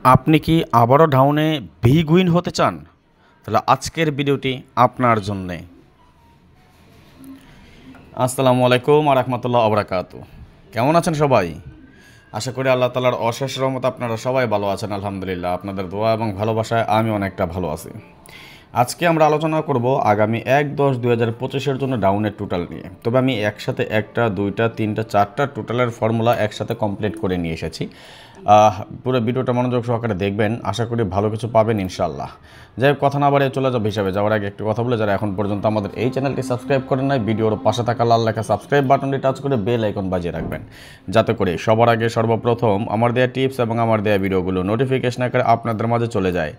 আপনি কি আবারও ডাউনে বিগ উইন হতে চান? তাহলে আজকের ভিডিওটি আপনার জন্যে। আসসালামু আলাইকুম ওয়া রাহমাতুল্লাহি ওয়া বারাকাতুহু। কেমন আছেন সবাই? আশা করি আল্লাহ তাআলার অশেষ রহমতে আপনারা সবাই ভালো আছেন। আলহামদুলিল্লাহ, আপনাদের দোয়া এবং ভালোবাসায় আমি অনেকটা ভালো আছি। আজকে আমরা আলোচনা করব আগামী 1/10/2025-এর জন্য ডাউনের টোটাল নিয়ে। তবে আমি একসাথে একটা, দুইটা, তিনটা, চারটা টোটালের ফর্মুলা একসাথে কমপ্লিট করে নিয়ে এসেছি। পুরো ভিডিওটা মনোযোগ সহকারে দেখবেন, আশা করি ভালো কিছু পাবেন ইনশাল্লাহ। যাই হোক, কথা না বাড়িয়ে চলে যাব হিসাবে যাওয়ার আগে একটু কথা বলে, যারা এখন পর্যন্ত আমাদের এই চ্যানেলটি সাবস্ক্রাইব করেন নাই, ভিডিওর পাশে থাকা লাল লেখা সাবস্ক্রাইব বাটনটি টাচ করে বেল আইকন বাজিয়ে রাখবেন, যাতে করে সবার আগে সর্বপ্রথম আমার দেওয়া টিপস এবং আমার দেওয়া ভিডিওগুলো নোটিফিকেশন আকারে আপনাদের মাঝে চলে যায়।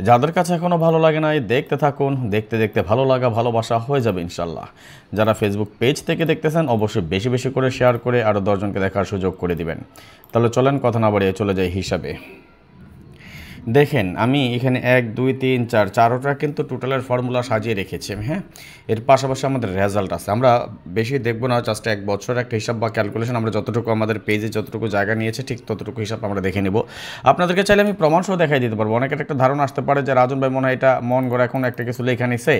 যাদের কাছে এখনও ভালো লাগে নাই, দেখতে থাকুন, দেখতে দেখতে ভালো লাগা ভালোবাসা হয়ে যাবে ইনশাল্লাহ। যারা ফেসবুক পেজ থেকে দেখতেছেন অবশ্যই বেশি বেশি করে শেয়ার করে আরও 10 জনকে দেখার সুযোগ করে দিবেন। তাহলে চলেন কথা না বাড়িয়ে চলে যাই হিসাবে। দেখেন, আমি এখানে 1 2 3 4 চারোটা কিন্তু টোটালের ফর্মুলা সাজিয়ে রেখেছি। হ্যাঁ, এর পাশাপাশি আমাদের রেজাল্ট আছে। আমরা বেশি দেখব না, জাস্ট 1 বছরের একটা হিসাব বা ক্যালকুলেশন আমরা যতটুকু আমাদের পেজে যতটুকু জায়গা নিয়েছে ঠিক ততটুকু হিসাব আমরা দেখে নেব। আপনাদেরকে চাইলে আমি প্রমাণসহ দেখাই দিতে পারবো। অনেকের একটা ধারণা আসতে পারে যে রাজন ভাই মনে হয় এটা মন গড়া এখন একটা কিছু লেখা নিছে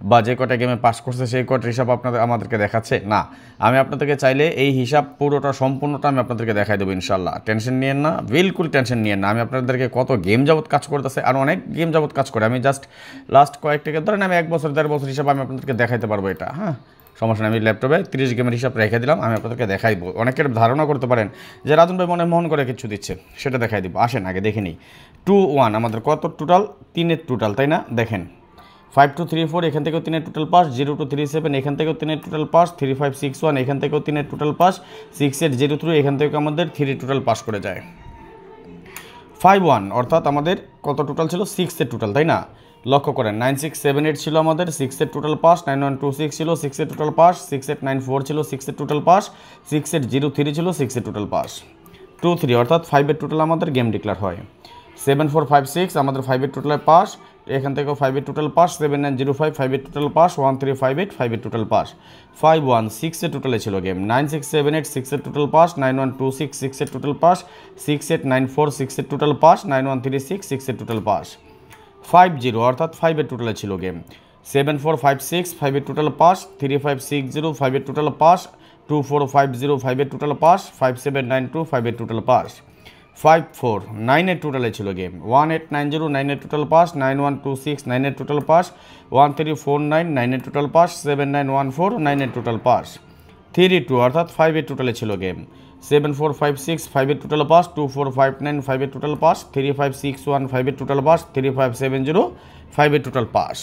বা যে কটা গেমে পাস করছে সেই কটার হিসাব আমাদেরকে দেখাচ্ছে না। আমি আপনাদেরকে চাইলে এই হিসাব পুরোটা সম্পূর্ণটা আমি আপনাদেরকে দেখাই দেবো ইনশাল্লাহ। টেনশন নিয়েন না, বিলকুল টেনশন নিয়েন না। আমি আপনাদেরকে কত গেম যাবত কাজ করতেছে আর অনেক গেম যাবত কাজ করে, আমি জাস্ট লাস্ট কয়েকটাকে ধরেন আমি 1 বছর 1.5 বছর হিসাবে আমি আপনাদেরকে দেখাইতে পারবো এটা। হ্যাঁ, সমস্যা নেই। আমি ল্যাপটপে 30 গেমের হিসাব রেখে দিলাম, আমি আপনাদেরকে দেখাইবো। অনেকের ধারণা করতে পারেন যে রাজন ভাই মন করে কিছু দিচ্ছে, সেটা দেখাই দিব। আসেন আগে দেখে নিই। 2 1 আমাদের কত টোটাল? 3-এর টোটাল, তাই না? দেখেন 5 2 3 4 এখান থেকেও 3-এর টোটাল পাস, 0 2 3 7 এখান থেকেও 3-এর টোটাল পাস, 3 5 6 1 এখান থেকেও 3-এর টোটাল পাস, 6 8 0 3 এখান থেকে আমাদের 3 টোটাল পাস করে যায়। 5 1 অর্থাৎ আমাদের কত টোটাল ছিল? 6-এর টোটাল, তাই না? লক্ষ্য করেন 9 6 7 8 ছিল আমাদের 6-এর টোটাল পাস, 9 1 2 6 ছিল 6-এর টোটাল পাস, 6 8 9 4 ছিল 6-এর টোটাল পাস, 6 8 0 3 ছিল 6-এর টোটাল পাস। 2 3 অর্থাৎ 5-এর টোটাল আমাদের গেম ডিক্লেয়ার হয়। 7 4 5 6 আমাদের 5-এর টোটালে পাস, এখান থেকেও 5-এর টোটাল পাস, 7 9 0 5 5-এর টোটাল পাস, 1 3 5 8 5-এর টোটাল পাস। 5 1 6-এর টোটালে ছিল গেম, 9 6 7 8 6-এর টোটাল পাস, 9 1 2 6 6-এর টোটাল পাস, 6 8 9 4 6-এর টোটাল পাস, 9 1 3 6 6-এর টোটাল পাস। 5 0 অর্থাৎ 5-এর টোটালে ছিল গেম, 7 4 5 6 5-এর টোটাল পাস, 3 5 6 0 5-এর টোটাল পাস, 2 4 5 0 5-এর টোটাল পাস, 5 7 9 2 5-এর টোটাল পাস। 5 4 9-এর টোটালে ছিল গেম, 1 8 9 0 9-এর টোটাল পাস, 9 1 2 6 9-এর টোটাল পাস, 1 3 4 9 9-এর টোটাল পাস, 7 9 1 4 9-এর টোটাল পাস। 3 2 অর্থাৎ 5-এর টোটালে ছিল গেম, 7 4 5 6 5-এর টোটাল পাস, 2 4 5 9 5-এর টোটাল পাস, 3 5 6 1 5-এর টোটাল পাস, 3 5 7 0 5-এর টোটাল পাস।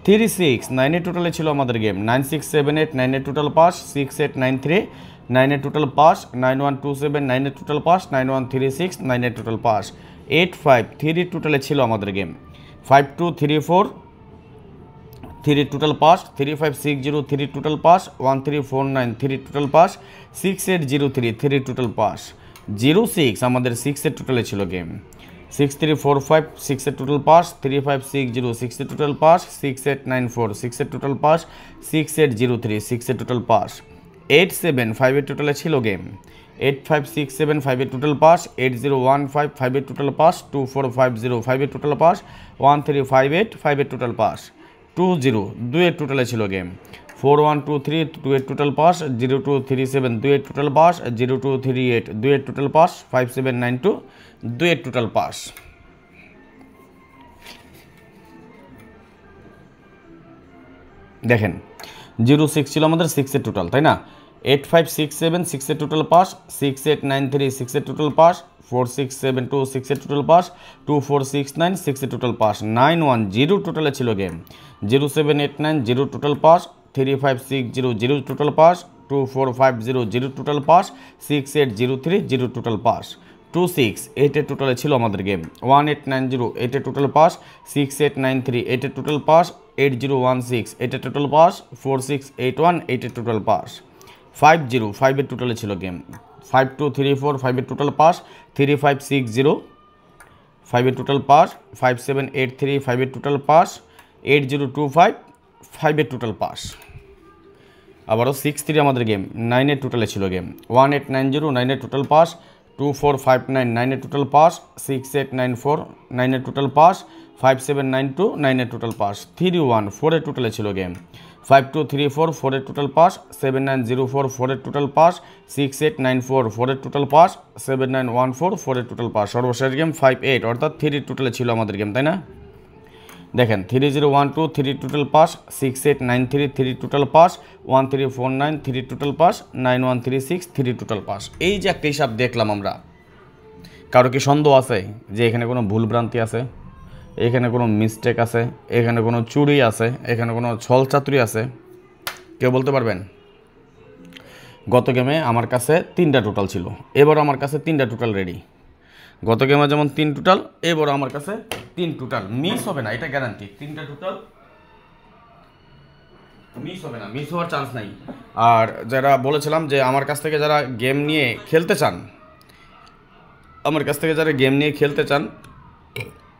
3 6 9-এর টোটালে ছিল আমাদের গেম, 9 6 7 8 9-এর টোটাল পাস, 6 8 9 3 9-এর টোটাল পাস, 9 1 2 7 9-এর টোটাল পাস, 9 1 3 6 9-এর টোটাল পাস। 8 5 3 টোটালে ছিল আমাদের game, 5 2 3 4 3 total pass, 3 5 6 0 3 total pass, 1 3 4 9 3 total pass, 6 8 0 3 3 total pass. 0 6 আমাদের 6-এর টোটালে ছিল গেম, 6 3 4 5 6-এর টোটাল পাস, 3 5 6 0 6-এর টোটাল পাস, 6 8 9 4 6-এর টোটাল পাস, 6 8 0 3 6-এর টোটাল পাস। 8 7 5-এর টোটালে ছিল গেম, 8 5 6 7 5-এর টোটাল পাস, 8 0 1 5 5-এর টোটাল পাস, 2 4 5 0 5-এর টোটাল পাস, 1 3 5 8 5-এর টোটাল পাস। 2 0 2-এর টোটালে ছিল গেম, 4 1 2 3 2-এর টোটাল পাস, 0 2 3 7 2-এর টোটাল পাস, 0 2 3 8 2-এর টোটাল পাস, 5 7 9 2 2-এর টোটাল পাস। দেখেন 0 6 ছিল আমাদের 6-এর টোটাল, তাই না? 8 5 6 7 6-এর টোটাল পাস, 6 8 9 3 6-এর টোটাল পাস, 4 6 7 2 6-এর টোটাল পাস, 2 4 6 9 6-এর টোটাল পাস। 9 1 0 টোটালে ছিল game, 0 7 8 9 0 total pass, 3 5 6 0 0 total pass, 2 4 5 0 0 total pass, 6 8 0 3 0 total pass. 2 6 8-এর টোটালে ছিল আমাদের গেম, 1 8 9 0 8-এর টোটাল পাস, 6 8 9 3 8-এর টোটাল পাস, 8 0 1 6 8-এর টোটাল পাস, 4 6 8 1 8-এর টোটাল পাস। 5 0 5-এর টোটালে ছিল গেম, 5 2 3 4 5-এর টোটাল পাস, 3 5 6 0 5-এর টোটাল পাস, 5 7 8 3 5-এর টোটাল পাস, 8 0 2 5 5-এর টোটাল পাস। আবারও 6 3 আমাদের গেম, 9-এর টোটালে ছিল গেম, 1 8 9 0 9-এর total pass, 2459 9 total pass, 6894 9 total pass, 5792 9 total pass, 31 4 টোটালে ছিল game, 5234 4 total pass, 7904 4 total pass, 6894 4 total pass, 7914 4 total pass, সর্বশেষ গেম 58 অর্থাৎ 3 টোটালে ছিল আমাদের গেম, তাই না? দেখেন 3012 3 total pass, 6893 3 total pass, 1349 3 total pass, 9136 3 total pass. এই যে একটা হিসাব দেখলাম আমরা, কারো কি সন্দেহ আছে যে এখানে কোনো ভুলভ্রান্তি আছে, এখানে কোনো মিস্টেক আছে, এখানে কোনো চুরি আছে, এখানে কোনো ছলচাতুরি আছে? কেউ বলতে পারবেন? গত গেমে আমার কাছে 3টা টোটাল ছিল, এবারও আমার কাছে 3টা টোটাল রেডি। গত গেমে যেমন 3 টোটাল, এবারও আমার কাছে 3 টোটাল, মিস হবে না, এটা গ্যারান্টি। 3টা টোটাল মিস হবে না, মিস হওয়ার চান্স নাই। আর যারা বলেছিলাম যে আমার কাছ থেকে যারা গেম নিয়ে খেলতে চান, আমার কাছ থেকে যারা গেম নিয়ে খেলতে চান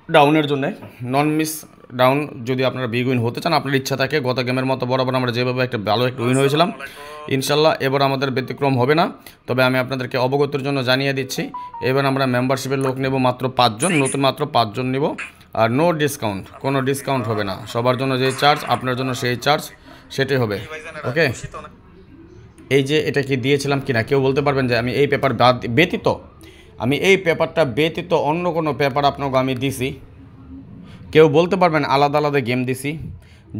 ডাউনের জন্য, নন মিস ডাউন, যদি আপনারা বিগ উইন হতে চান, আপনার ইচ্ছা থাকে, গত গেমের মতো বরাবর আমরা যেভাবে একটা ভালো একটা উইন হয়েছিলাম, ইনশাল্লাহ এবার আমাদের ব্যতিক্রম হবে না। তবে আমি আপনাদেরকে অবগতির জন্য জানিয়ে দিচ্ছি, এবার আমরা মেম্বারশিপের লোক নেব মাত্র 5 জন, নতুন মাত্র 5 জন নেব। আর নো ডিসকাউন্ট, কোনো ডিসকাউন্ট হবে না, সবার জন্য যে চার্জ আপনার জন্য সেই চার্জ সেটাই হবে। ওকে, এই যে এটা কি দিয়েছিলাম কিনা কেউ বলতে পারবেন যে আমি এই পেপার ব্যতীত, আমি এই পেপারটা ব্যতীত অন্য কোনো পেপার আপনাকে আমি দিছি? কেউ বলতে পারবেন আলাদা আলাদা গেম দিছি?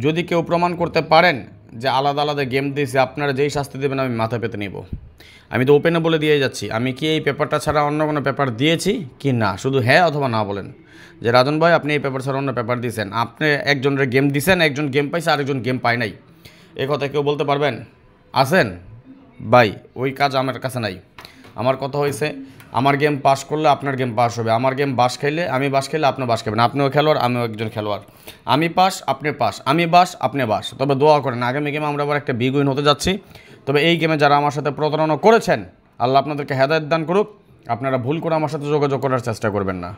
যদি কেউ প্রমাণ করতে পারেন যে আলাদা আলাদা গেম দিয়েছি, আপনারা যেই শাস্তি দেবেন আমি মাথা পেতে নেব। আমি তো ওপেনে বলে দিয়ে যাচ্ছি, আমি কি এই পেপারটা ছাড়া অন্য কোনো পেপার দিয়েছি কি না, শুধু হ্যাঁ অথবা না বলেন যে রাজন ভাই আপনি এই পেপার ছাড়া অন্য পেপার দিয়েছেন। আপনি একজনের গেম দিয়েছেন, একজন গেম পাইছে, আরেকজন গেম পায় নাই, এ কথা কেউ বলতে পারবেন? আছেন ভাই? ওই কাজ আমার কাছে নাই। আমার কথা হয়েছে, আমার গেম পাস করলে আপনার গেম পাস হবে, আমার গেম বাস খাইলে, আমি বাস খাইলে আপনি বাস খাবেন। আপনিও খেলোয়াড়, আমিও একজন খেলোয়াড়, আমি পাস আপনি পাস, আমি বাস আপনি বাস। তবে দোয়া করেন, আগামী গেমে আমরা আবার একটা বিগ উইন হতে যাচ্ছি। তবে এই গেমে যারা আমার সাথে প্রতারণা করেছেন, আল্লাহ আপনাদেরকে হেদায়েত দান করুক। আপনারা ভুল করে আমার সাথে যোগাযোগ করার চেষ্টা করবেন না,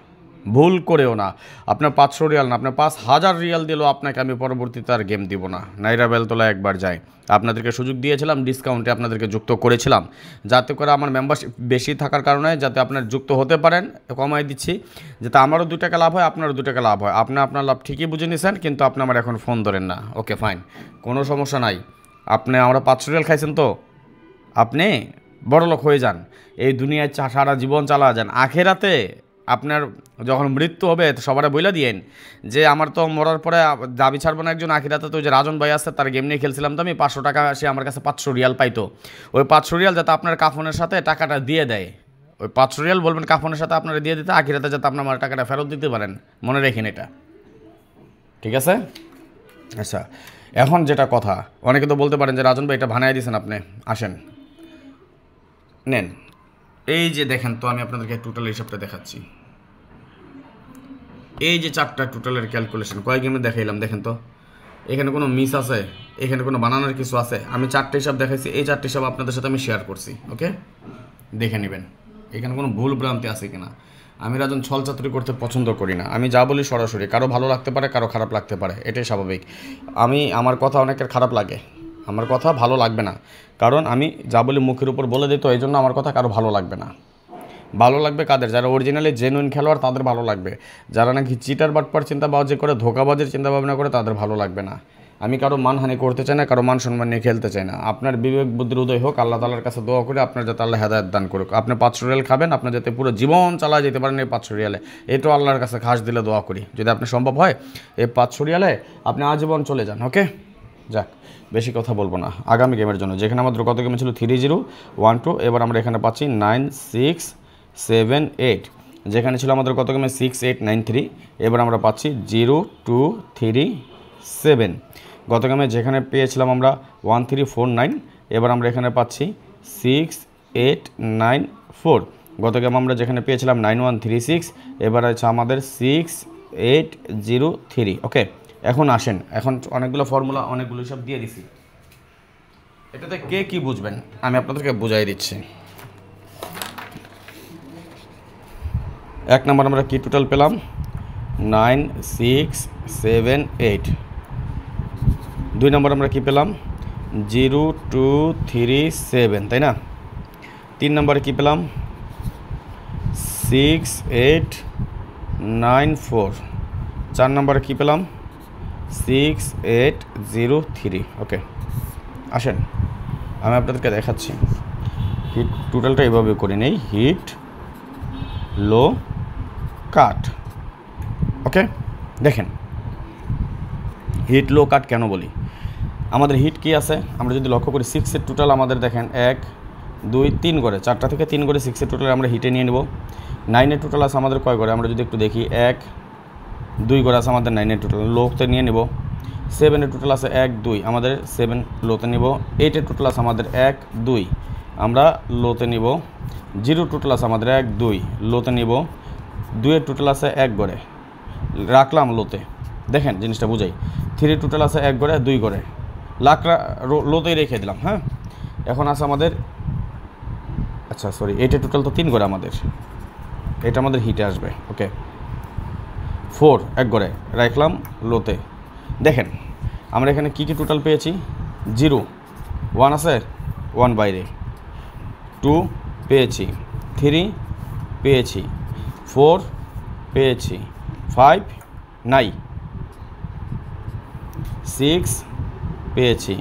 ভুল করেও না। আপনার 500 রিয়াল না, আপনার 5000 রিয়াল দিলেও আপনাকে আমি পরবর্তীতে আর গেম দিব না। নাইরা বেলতলা একবার যায়, আপনাদেরকে সুযোগ দিয়েছিলাম, ডিসকাউন্টে আপনাদেরকে যুক্ত করেছিলাম, যাতে করে আমার মেম্বারশিপ বেশি থাকার কারণে যাতে আপনার যুক্ত হতে পারেন, কমাই দিচ্ছি, যাতে আমারও 2 টাকা লাভ হয়, আপনারও 2 টাকা লাভ হয়। আপনি আপনার লাভ ঠিকই বুঝে নিয়েছেন, কিন্তু আপনি আমার এখন ফোন ধরেন না। ওকে ফাইন, কোনো সমস্যা নাই। আপনি আমরা 500 রিয়াল খাইছেন তো, আপনি বড়লোক হয়ে যান, এই দুনিয়ায় সারা জীবন চালা যান। আখেরাতে আপনার যখন মৃত্যু হবে সবারে বইলা দিয়েন যে আমার তো মরার পরে দাবি ছাড়বো না একজন, আখিরাতে তো ওই যে রাজন ভাই আছে তার গেম নিয়ে খেলছিলাম তো আমি, 500 টাকা সে আমার কাছে 500 রিয়াল পাইতো, ওই 500 রিয়াল যাতে আপনার কাফনের সাথে টাকাটা দিয়ে দেয়, ওই 500 রিয়াল বলবেন কাফনের সাথে আপনারা দিয়ে দিতে, আখিরাতে যাতে আপনার আমার টাকাটা ফেরত দিতে পারেন, মনে রেখেন এটা, ঠিক আছে? আচ্ছা, এখন যেটা কথা, অনেকে তো বলতে পারেন যে রাজন ভাই এটা বানায় দিয়েছেন আপনি, আসেন নেন। এই যে দেখেন তো, আমি আপনাদেরকে টোটাল হিসাবটা দেখাচ্ছি। এই যে 4টা টোটালের ক্যালকুলেশন কয় গেমে দেখাইলাম, দেখেন তো এখানে কোনো মিস আছে, এখানে কোনো বানানোর কিছু আছে? আমি 4টা হিসাব দেখাইছি, এই 4টা হিসাব আপনাদের সাথে আমি শেয়ার করছি। ওকে, দেখে নেবেন এখানে কোনো ভুল ভ্রান্তি আছে কিনা। আমি রাজন ছলচাতুরি করতে পছন্দ করি না, আমি যা বলি সরাসরি, কারো ভালো লাগতে পারে, কারো খারাপ লাগতে পারে, এটাই স্বাভাবিক। আমার কথা অনেকের খারাপ লাগে, আমার কথা ভালো লাগবে না, কারণ আমি যা বলি মুখের উপর বলে দিই, তো এই জন্য আমার কথা কারো ভালো লাগবে না। ভালো লাগবে কাদের? যারা অরিজিনালি জেনুইন খেলোয়াড়, তাদের ভালো লাগবে। যারা নাকি চিটার বাটপার চিন্তাবাজি করে, ধোকাবাজির চিন্তাভাবনা করে, তাদের ভালো লাগবে না। আমি কারো মানহানি করতে চাই না, কারো মান সম্মান নিয়ে খেলতে চাই না। আপনার বিবেক বুদ্ধির উদয় হোক, আল্লাহ তাআলার কাছে দোয়া করে আপনার যাতে আল্লাহ হেদায়েত দান করুক। আপনি 500 রিয়াল খাবেন, আপনার যাতে পুরো জীবন চালায় যেতে পারেন এই 500 রিয়ালে, এটাও আল্লাহর কাছে খাস দিলে দোয়া করি, যদি আপনি সম্ভব হয় এই 500 রিয়ালে আপনি আজীবন চলে যান। ওকে, যাক বেশি কথা বলবো না। আগামী গেমের জন্য যেখানে আমাদের গত গেমে ছিল 3012, এবার আমরা এখানে পাচ্ছি 9678, যেখানে ছিল আমাদের গত গেমে 6893, এবার আমরা পাচ্ছি 0237। গত গেমে যেখানে পেয়েছিলাম আমরা 1349, এবার আমরা এখানে পাচ্ছি 6894। গত গেমে আমরা যেখানে পেয়েছিলাম 9136, এবার আছে আমাদের 6803। ওকে, এখন আসেন, এখন অনেকগুলো ফর্মুলা, অনেকগুলো হিসাব দিয়ে দিছি, এটাতে কে কি বুঝবেন আমি আপনাদেরকে বুঝাই দিচ্ছি। 1 নম্বর আমরা কি টোটাল পেলাম 9678। 2 নম্বর আমরা কি পেলাম 0237, তাই না? 3 নম্বরে কি পেলাম 6894। 4 নম্বরে কী পেলাম? 6803। ওকে, আসেন আমি আপনাদেরকে দেখাচ্ছি। হিট টোটালটা এভাবে করে নেই, হিট লো কাট। ওকে, দেখেন হিট লো কাট কেন বলি? আমাদের হিট কি আছে আমরা যদি লক্ষ্য করি, 6-এর টোটাল আমাদের দেখেন 1 2 3 করে, 4টা থেকে 3 করে 6-এর টোটাল আমরা হিটে নিয়ে নেব। 9-এর টোটাল আছে আমাদের কয় করে? আমরা যদি একটু দেখি 1 2 করে আছে আমাদের 9-এর টোটাল, লোতে নিয়ে নেব। 7-এর টোটাল আছে 1 2, আমাদের 7 লোতে নিব। 8-এর টোটাল আছে আমাদের 1 2, আমরা লোতে নিব। 0 টোটাল আছে আমাদের 1 2, লোতে নিব। 2-এর টোটাল আছে 1 করে, রাখলাম লোতে। দেখেন জিনিসটা বুঝাই। 3 টোটাল আছে 1 করে 2 করে, লোতেই রেখে দিলাম। হ্যাঁ, এখন আছে আমাদের, আচ্ছা সরি, 8-এর টোটাল তো 3 করে আমাদের, এটা আমাদের হিটে আসবে। ওকে, 4 1 করে রাখলাম লোতে। দেখেন আমরা এখানে কী কী টোটাল পেয়েছি? 0 1 আছে, 1 বাইরে, 2 পেয়েছি, 3 পেয়েছি, 4 পেয়েছি, 5 নাই, 6 পেয়েছি,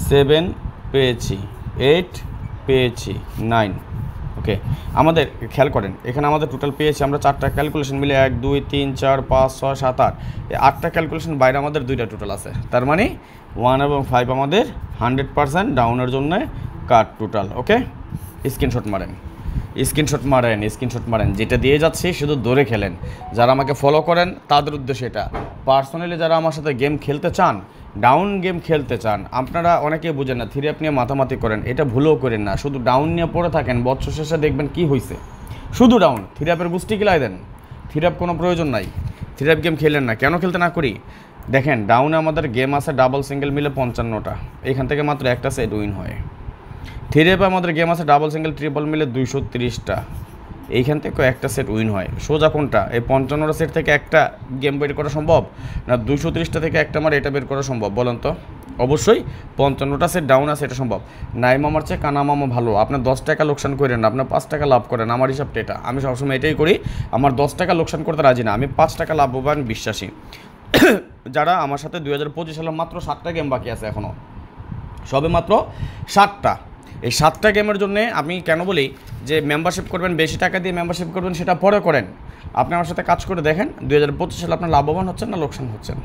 7 পেয়েছি, 8 পেয়েছি, 9। ওকে, আমাদের খেয়াল করেন এখানে আমাদের টোটাল পেয়েছি আমরা 4টা ক্যালকুলেশন মিলে 1 2 3 4 5 6 7 8, এই 8টা ক্যালকুলেশন বাইরে আমাদের 2টা টোটাল আছে। তার মানে 1 এবং 5 আমাদের 100% ডাউনের জন্য কাট টোটাল। ওকে, স্ক্রিনশট মারেন, স্ক্রিনশট মারেন, স্ক্রিনশট মারেন। যেটা দিয়ে যাচ্ছি শুধু দৌড়ে খেলেন। যারা আমাকে ফলো করেন তাদের উদ্দেশ্যে এটা। পার্সোনালি যারা আমার সাথে গেম খেলতে চান, ডাউন গেম খেলতে চান, আপনারা অনেকে বুঝেন না, 3 অ্যাপ নিয়ে মাতামাতি করেন, এটা ভুলেও করেন না। শুধু ডাউন নিয়ে পড়ে থাকেন, বছর শেষে দেখবেন কি হয়েছে, শুধু ডাউন। 3 অ্যাপের গুষ্টি কিলাই দেন, 3 অ্যাপ কোনো প্রয়োজন নাই। 3 অ্যাপ গেম খেলেন না, কেন খেলতে না করি? দেখেন ডাউনে আমাদের গেম আছে ডাবল সিঙ্গেল মিলে 55টা, এখান থেকে মাত্র একটা সেট উইন হয়। 3 অ্যাপে আমাদের গেম আছে ডাবল সিঙ্গেল ট্রিপল মিলে 230টা, এইখান থেকে একটা সেট উইন হয়। সোজা কোনটা? এই 55টা সেট থেকে একটা গেম বের করা সম্ভব না 230টা থেকে একটা আমার এটা বের করা সম্ভব? বলেন তো। অবশ্যই 55টা সেট ডাউন আছে, এটা সম্ভব। নাই মামার চেয়ে কানা মামা ভালো। আপনার 10 টাকা লোকসান করেন না, আপনার 5 টাকা লাভ করেন। আমার হিসাবটা এটা, আমি সবসময় এটাই করি। আমার 10 টাকা লোকসান করতে রাজি না, আমি 5 টাকা লাভবান বিশ্বাসী। যারা আমার সাথে 2025 সালে মাত্র 7টা গেম বাকি আছে এখনও, সবে মাত্র 7টা। এই 7টা গেমের জন্য আমি কেন বলি যে মেম্বারশিপ করবেন, বেশি টাকা দিয়ে মেম্বারশিপ করবেন, সেটা পরে করেন। আপনি আমার সাথে কাজ করে দেখেন 2025 সালে আপনার লাভবান হচ্ছেন না লোকসান হচ্ছেন,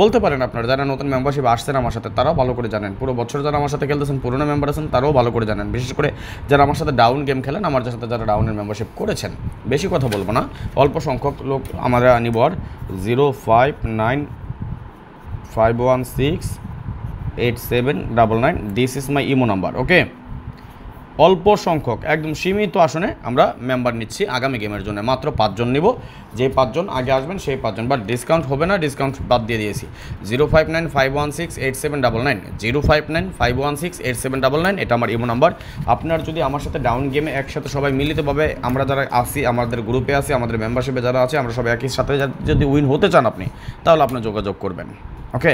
বলতে পারেন। আপনারা যারা নতুন মেম্বারশিপ আসছেন আমার সাথে তারাও ভালো করে জানেন, পুরো বছর যারা আমার সাথে খেলতেছেন, পুরোনো মেম্বার আছেন তারাও ভালো করে জানেন। বিশেষ করে যারা আমার সাথে ডাউন গেম খেলেন, আমার সাথে যারা ডাউনের মেম্বারশিপ করেছেন, বেশি কথা বলবো না, অল্প সংখ্যক লোক আমরা নিব। আর 0595168799, this is my imo number. Okay, অল্প সংখ্যক একদম সীমিত আসনে আমরা মেম্বার নিচ্ছি আগামী গেমের জন্য। মাত্র 5 জন নিব, যে 5 জন আগে আসবেন সেই 5 জন, বাট ডিসকাউন্ট হবে না, ডিসকাউন্ট বাদ দিয়ে দিয়েছি। 0595168799, 0595168799, এটা আমার ইমো নাম্বার। আপনার যদি আমার সাথে ডাউন গেমে একসাথে সবাই মিলিতভাবে আমরা যারা আসি, আমাদের গ্রুপে আসি, আমাদের মেম্বারশিপে যারা আছে, আমরা সবাই একই সাথে যদি উইন হতে চান আপনি, তাহলে আপনার যোগাযোগ করবেন। ওকে,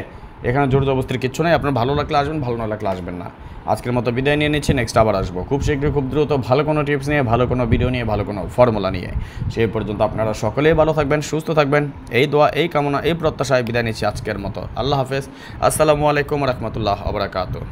এখানে জোর জবরদস্তির কিচ্ছু নেই। আপনার ভালো লাগলে আসবেন, ভালো না লাগলে আসবেন না। আজকের মতো বিদায় নিয়ে নিচ্ছি, নেক্সট আবার আসবো খুব শীঘ্রই, খুব দ্রুত, ভালো কোনো টিপস নিয়ে, ভালো কোনো ভিডিও নিয়ে, ভালো কোনো ফর্মুলা নিয়ে। সেই পর্যন্ত আপনারা সকলেই ভালো থাকবেন, সুস্থ থাকবেন, এই দোয়া, এই কামনা, এই প্রত্যাশায় বিদায় নিচ্ছি আজকের মতো। আল্লাহ হাফেজ, আসসালামু আলাইকুম রহমতুল্লাহ ওয়া বারাকাতুহু।